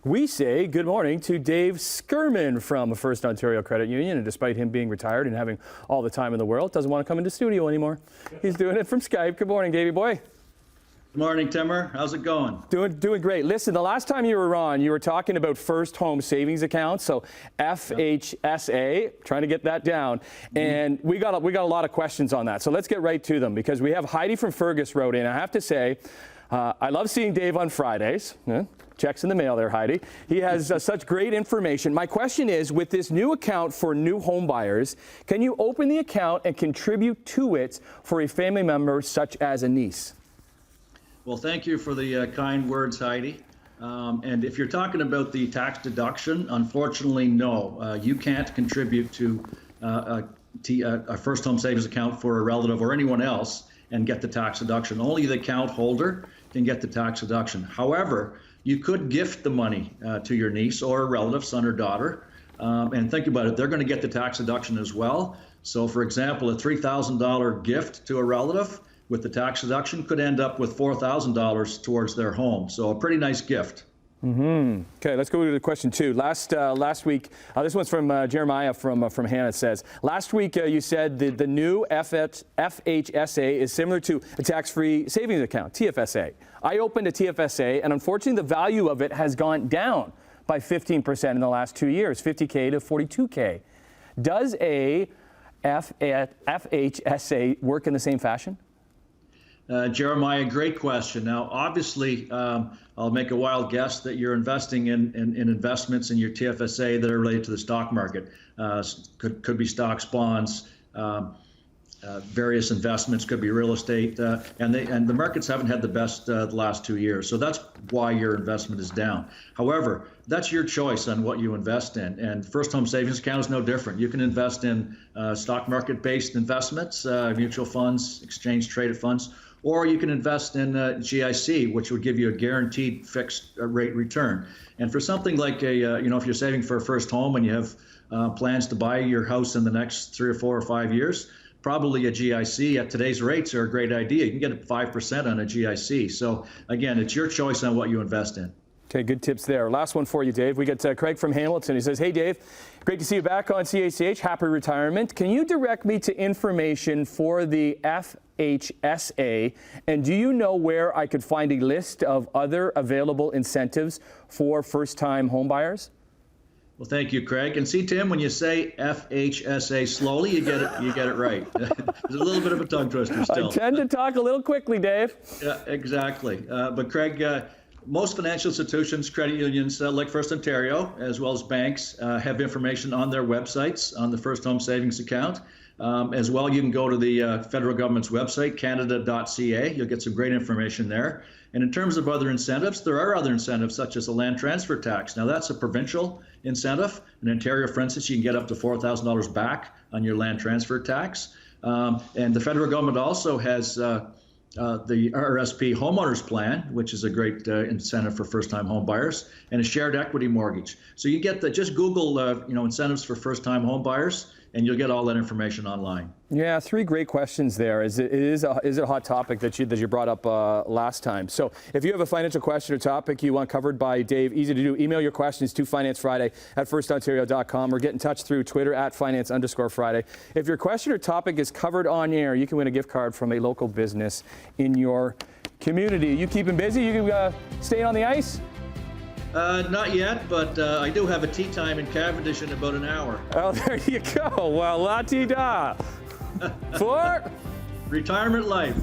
We say good morning to Dave Schurman from FirstOntario Credit Union, and despite him being retired and having all the time in the world, doesn't want to come into studio anymore. He's doing it from Skype. Good morning, Davey boy. Good morning, Timmer. How's it going? Doing great. Listen, the last time you were on, you were talking about first home savings accounts, so FHSA, trying to get that down, and we got a lot of questions on that. So let's get right to them, because we have Heidi from Fergus wrote in. I have to say, I love seeing Dave on Fridays. Checks in the mail there, Heidi. He has such great information. My question is, with this new account for new home buyers, can you open the account and contribute to it for a family member such as a niece? Well, thank you for the kind words, Heidi. And if you're talking about the tax deduction, unfortunately, no. You can't contribute to a first home savings account for a relative or anyone else and get the tax deduction. Only the account holder can get the tax deduction. However, you could gift the money to your niece or a relative, son or daughter, and think about it, they're going to get the tax deduction as well. So for example, a $3,000 gift to a relative with the tax deduction could end up with $4,000 towards their home. So a pretty nice gift. Okay, let's go to question two. Last week, this one's from Jeremiah from Hannah. It says, last week you said the new FHSA is similar to a tax-free savings account, TFSA. I opened a TFSA, and unfortunately the value of it has gone down by 15% in the last 2 years, 50K to 42K. Does a FHSA work in the same fashion? Jeremiah, great question. Now, obviously, I'll make a wild guess that you're investing in investments in your TFSA that are related to the stock market. Could be stocks, bonds, various investments, could be real estate, and the markets haven't had the best the last 2 years. So that's why your investment is down. However, that's your choice on what you invest in. And First Home Savings Account is no different. You can invest in stock market-based investments, mutual funds, exchange-traded funds, or you can invest in GIC, which would give you a guaranteed fixed rate return. And for something like if you're saving for a first home and you have plans to buy your house in the next 3 or 4 or 5 years, probably a GIC at today's rates are a great idea. You can get 5% on a GIC. So again, it's your choice on what you invest in. Okay, good tips there. Last one for you, Dave. We got Craig from Hamilton. He says, hey, Dave, great to see you back on CACH. Happy retirement. Can you direct me to information for the FHSA? And do you know where I could find a list of other available incentives for first-time homebuyers? Well, thank you, Craig. And see, Tim, when you say FHSA slowly, you get it right. There's a little bit of a tongue twister still. I tend to talk a little quickly, Dave. Yeah, exactly. But Craig, most financial institutions, credit unions like FirstOntario, as well as banks, have information on their websites on the First Home Savings Account. As well, you can go to the federal government's website, canada.ca. You'll get some great information there. And in terms of other incentives, there are other incentives such as the land transfer tax. Now, that's a provincial incentive. In Ontario, for instance, you can get up to $4,000 back on your land transfer tax. And the federal government also has the RSP homeowners plan, which is a great incentive for first-time home buyers, and a shared equity mortgage. So you get just Google incentives for first-time home buyers, and you'll get all that information online. Yeah, 3 great questions there. Is it a hot topic that you brought up last time? So if you have a financial question or topic you want covered by Dave, easy to do. Email your questions to financefriday@firstontario.com or get in touch through Twitter @finance_Friday. If your question or topic is covered on air, you can win a gift card from a local business in your community. You keeping busy? You can stay on the ice? Not yet, but I do have a tea time in Cavendish in about an hour. Oh, there you go. Well, la-ti-da. For retirement life.